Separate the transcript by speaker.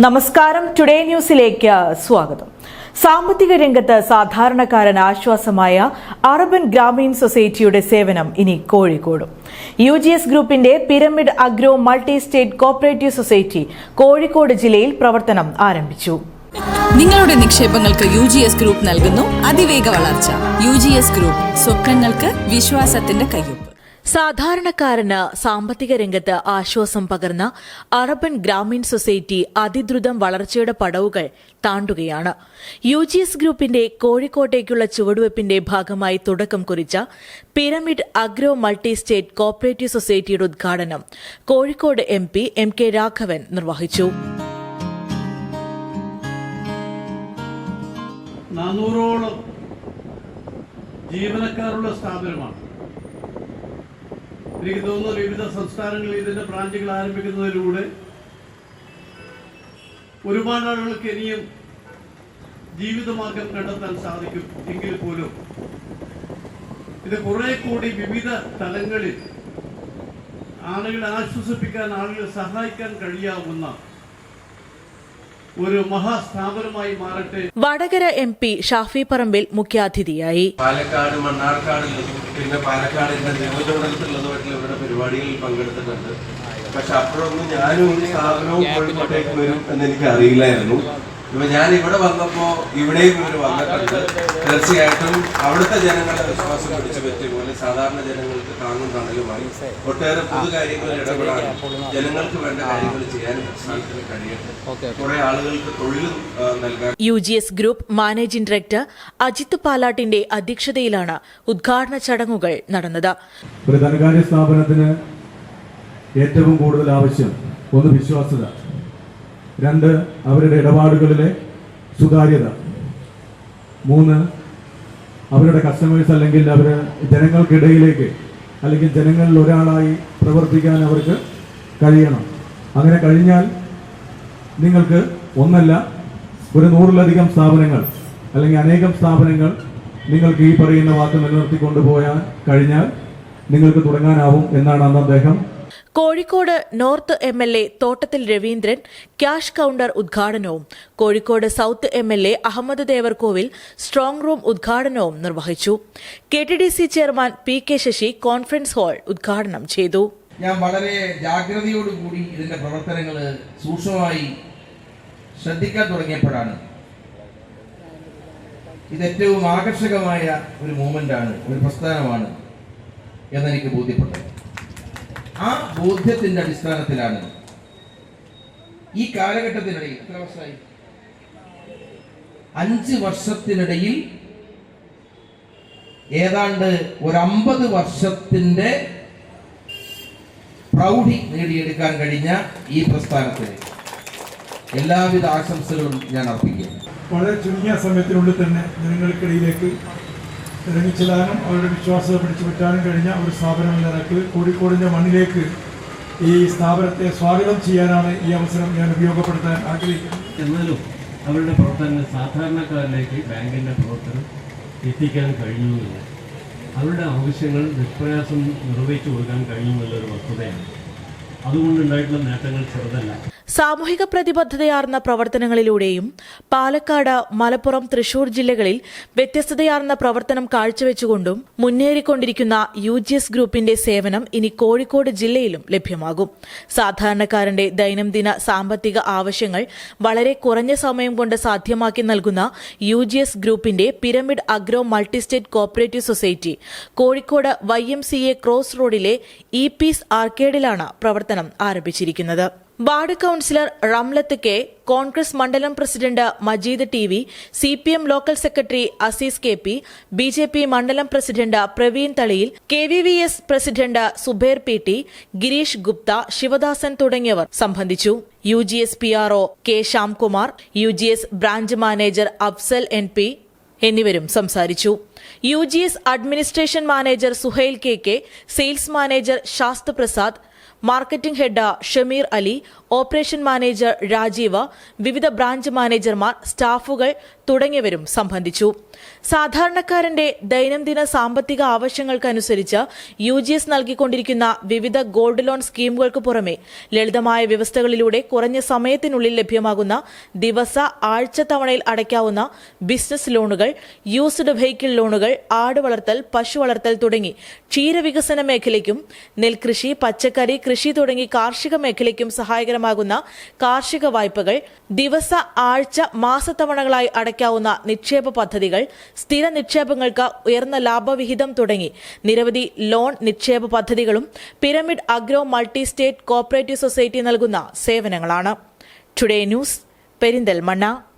Speaker 1: നമസ്കാരം. ടുഡേ ന്യൂസിലേക്ക് സ്വാഗതം. സാമ്പത്തിക രംഗത്ത് സാധാരണക്കാരന് ആശ്വാസമായ അർബൻ ഗ്രാമീൺ സൊസൈറ്റിയുടെ സേവനം ഇനി കോഴിക്കോടും. UGS ഗ്രൂപ്പിന്റെ pyramid agro multi state cooperative society Kozhikode ജില്ലയിൽ പ്രവർത്തനം ആരംഭിച്ചു.
Speaker 2: നിങ്ങളുടെ നിക്ഷേപങ്ങൾക്ക് UGS ഗ്രൂപ്പ് നൽകുന്നു അതിവേഗ വളർച്ച. UGS ഗ്രൂപ്പ്, സ്വപ്നങ്ങൾക്ക് വിശ്വാസത്തിന്റെ കയ്യൊപ്പ്.
Speaker 1: സാധാരണക്കാരന് സാമ്പത്തിക രംഗത്ത് ആശ്വാസം പകർന്ന അർബൻ ഗ്രാമീൺ സൊസൈറ്റി അതിദ്രുതം വളർച്ചയുടെ പടവുകൾ താണ്ടുകയാണ്. UGS ഗ്രൂപ്പിന്റെ കോഴിക്കോട്ടേക്കുള്ള ചുവടുവയ്പ്പിന്റെ ഭാഗമായി തുടക്കം കുറിച്ച pyramid agro multi state cooperative സൊസൈറ്റിയുടെ ഉദ്ഘാടനം കോഴിക്കോട് MP MK രാഘവൻ നിർവഹിച്ചു.
Speaker 3: 400ഓളം ജീവനക്കാരുള്ള സ്ഥാപനമാണ്. എനിക്ക് തോന്നുന്നു വിവിധ സംസ്ഥാനങ്ങളിൽ ഇതിന്റെ ബ്രാഞ്ചുകൾ ആരംഭിക്കുന്നതിലൂടെ ഒരുപാട് ആളുകൾക്ക് ഇനിയും ജീവിതമാർഗം കണ്ടെത്താൻ സാധിക്കും. എങ്കിൽ പോലും ഇത് കുറെ കൂടി വിവിധ തലങ്ങളിൽ ആളുകളെ ആശ്വസിപ്പിക്കാൻ, ആളുകളെ സഹായിക്കാൻ കഴിയാവുന്ന ഒരു മഹാസ്ഥാപനമായി മാറട്ടെ.
Speaker 1: വടകര MP ഷാഫി പറമ്പിൽ മുഖ്യാതിഥിയായി.
Speaker 4: പാലക്കാട്, മണ്ണാർക്കാട്, പിന്നെ പാലക്കാടിന്റെ നിയോജകമണ്ഡലത്തിലുള്ളതുമായിട്ടുള്ള ഇവരുടെ പരിപാടികളിൽ പങ്കെടുത്തിട്ടുണ്ട്. പക്ഷെ അപ്പോഴൊന്നും ഞാനും ഒരു സ്ഥാപനവും കോഴിക്കോട്ടേക്ക് വരും എന്ന് എനിക്ക് അറിയില്ലായിരുന്നു. ഇപ്പൊ ഞാൻ ഇവിടെ വന്നപ്പോ ഇവിടെയും ഇവർ വന്നിട്ടുണ്ട്. തീർച്ചയായിട്ടും അവിടുത്തെ ജനങ്ങളുടെ വിശ്വാസം പിടിച്ചു പറ്റിയ പോലെ സാധാരണ ജനങ്ങൾക്ക് താങ്ങും തണലുമായി ഒട്ടേറെ പൊതുകാര്യങ്ങളിൽ ഇടപെടാനും ജനങ്ങൾക്ക് വേണ്ട കാര്യങ്ങൾ ചെയ്യാനും പ്രസ്ഥാനത്തിന് കഴിയട്ടെ. കുറെ ആളുകൾക്ക് തൊഴിലും നൽകാൻ.
Speaker 1: UGS group managing director Ajith പാലാട്ടിന്റെ അധ്യക്ഷതയിലാണ് ഉദ്ഘാടന ചടങ്ങുകൾ നടന്നത്.
Speaker 5: ഒരു ധനകാര്യ സ്ഥാപനത്തിന് ഏറ്റവും കൂടുതൽ ആവശ്യം ഒന്ന് വിശ്വാസ്യത, 2 അവരുടെ ഇടപാടുകളിലെ സുതാര്യത, 3 അവരുടെ കസ്റ്റമേഴ്സ് അല്ലെങ്കിൽ അവർ ജനങ്ങൾക്കിടയിലേക്ക് അല്ലെങ്കിൽ ജനങ്ങളിൽ ഒരാളായി പ്രവർത്തിക്കാൻ അവർക്ക് കഴിയണം. അങ്ങനെ കഴിഞ്ഞാൽ നിങ്ങൾക്ക് ഒന്നല്ല ഒരു 100-ലധികം സ്ഥാപനങ്ങൾ അല്ലെങ്കിൽ അനേകം സ്ഥാപനങ്ങൾ നിങ്ങൾക്ക് ഈ പറയുന്ന വാക്ക് നിലനിർത്തിക്കൊണ്ടുപോയാൽ കഴിഞ്ഞാൽ നിങ്ങൾക്ക് തുടങ്ങാനാവും എന്നാണ് അന്ന് അദ്ദേഹം.
Speaker 1: Kozhikode north MLA Thottathil Raveendran cash counter ഉദ്ഘാടനവും Kozhikode south MLA Ahammed Devarkovil strong room ഉദ്ഘാടനവും നിർവഹിച്ചു. KTDC chairman PK Sasi conference hall ഉദ്ഘാടനം ചെയ്തു.
Speaker 6: ഞാൻ വളരെ ജാഗ്രതയോടുകൂടി ഇതിന്റെ പ്രവർത്തനങ്ങൾ സൂക്ഷ്മമായി ശ്രദ്ധിക്കാൻ തുടങ്ങിയപ്പോഴാണ് ഇത് ഏറ്റവും ആകർഷകമായ ഒരു മൂവ്മെന്റാണ്, ഒരു പ്രസ്ഥാനമാണ് എന്നെനിക്ക് ബോധ്യപ്പെട്ടത്. ആ ബോധ്യത്തിന്റെ അടിസ്ഥാനത്തിലാണ് ഈ കാലഘട്ടത്തിനിടയിൽ എത്ര വർഷമായി 5 വർഷത്തിനിടയിൽ ഏതാണ്ട് ഒരു 50 വർഷത്തിന്റെ പ്രൗഢി നേടിയെടുക്കാൻ കഴിഞ്ഞ ഈ പ്രസ്ഥാനത്തിന് എല്ലാവിധ ആശംസകളും ഞാൻ അർപ്പിക്കുന്നു.
Speaker 5: വളരെ ചുരുങ്ങിയ സമയത്തിനുള്ളിൽ തന്നെ ജനങ്ങൾക്കിടയിലേക്ക് ഇറങ്ങിച്ചെല്ലാനും അവരുടെ വിശ്വാസത്തെ പിടിച്ചു പറ്റാനും കഴിഞ്ഞ ഒരു സ്ഥാപനം എന്ന നിലയ്ക്ക് കോഴിക്കോടിൻ്റെ മണ്ണിലേക്ക് ഈ സ്ഥാപനത്തെ സ്വാഗതം ചെയ്യാനാണ് ഈ അവസരം ഞാൻ ഉപയോഗപ്പെടുത്താൻ ആഗ്രഹിക്കുന്നത്.
Speaker 7: എന്നാലും അവരുടെ പ്രവർത്തനങ്ങൾ സാധാരണക്കാരിലേക്ക് ബാങ്കിൻ്റെ പ്രവർത്തനം എത്തിക്കാൻ കഴിയുന്നില്ല. അവരുടെ ആവശ്യങ്ങൾ നിഷ്പ്രയാസം നിർവഹിച്ചു കൊടുക്കാൻ കഴിയുമെന്നുള്ളൊരു വസ്തുതയാണ്. അതുകൊണ്ടുണ്ടായിട്ടുള്ള നേട്ടങ്ങൾ ചെറുതല്ല.
Speaker 1: സാമൂഹിക പ്രതിബദ്ധതയാർന്ന പ്രവർത്തനങ്ങളിലൂടെയും പാലക്കാട്, മലപ്പുറം, തൃശൂർ ജില്ലകളിൽ വ്യത്യസ്തതയാർന്ന പ്രവർത്തനം കാഴ്ചവെച്ചുകൊണ്ടും മുന്നേറിക്കൊണ്ടിരിക്കുന്ന UGS ഗ്രൂപ്പിന്റെ സേവനം ഇനി കോഴിക്കോട് ജില്ലയിലും ലഭ്യമാകും. സാധാരണക്കാരന്റെ ദൈനംദിന സാമ്പത്തിക ആവശ്യങ്ങൾ വളരെ കുറഞ്ഞ സമയം കൊണ്ട് സാധ്യമാക്കി നൽകുന്ന UGS ഗ്രൂപ്പിന്റെ pyramid agro multi state cooperative society Kozhikode YMCA cross റോഡിലെ പീസ് ആർക്കേഡിലാണ് പ്രവർത്തനം ആരംഭിച്ചിരിക്കുന്നത്. Ward councillor Ramlath K, Congress മണ്ഡലം president Majeed TV, CPM local secretary Azeez KP, BJP മണ്ഡലം president Praveen Thaliyil, KVVS president Zubair PT, Girish Gupta, Sivadasan തുടങ്ങിയവർ സംബന്ധിച്ചു. UGS PRO K Shyamkumar, UGS branch manager Afsal NP എന്നിവരും സംസാരിച്ചു. UGS administration manager Suhail KK, sales manager ശാസ്ത് Prasad, marketing head Shameer Ali, operation manager Rajeev, വിവിധ branch മാനേജർമാർ, സ്റ്റാഫുകൾ തുടങ്ങിയവരും സംബന്ധിച്ചു. സാധാരണക്കാരന്റെ ദൈനംദിന സാമ്പത്തിക ആവശ്യങ്ങൾക്കനുസരിച്ച് UGS നൽകിക്കൊണ്ടിരിക്കുന്ന വിവിധ ഗോൾഡ് ലോൺ സ്കീമുകൾക്ക് പുറമെ ലളിതമായ വ്യവസ്ഥകളിലൂടെ കുറഞ്ഞ സമയത്തിനുള്ളിൽ ലഭ്യമാകുന്ന ദിവസ ആഴ്ച തവണയിൽ അടയ്ക്കാവുന്ന ബിസിനസ് ലോണുകൾ, യൂസ്ഡ് വെഹിക്കിൾ ലോണുകൾ, ആട് വളർത്തൽ, പശു വളർത്തൽ തുടങ്ങി ക്ഷീരവികസന മേഖലയ്ക്കും നെൽകൃഷി, പച്ചക്കറി കൃഷി തുടങ്ങി കാർഷിക മേഖലയ്ക്കും സഹായകരമാകുന്ന കാർഷിക വായ്പകൾ, ദിവസ ആഴ്ച മാസത്തവണകളായി അടയ്ക്കാവുന്ന നിക്ഷേപ പദ്ധതികൾ, സ്ഥിര നിക്ഷേപങ്ങൾക്ക് ഉയർന്ന ലാഭവിഹിതം തുടങ്ങി നിരവധി ലോൺ നിക്ഷേപ പദ്ധതികളും pyramid agro multi state cooperative society നൽകുന്ന സേവനങ്ങളാണ്. Today news, Perinthalmanna.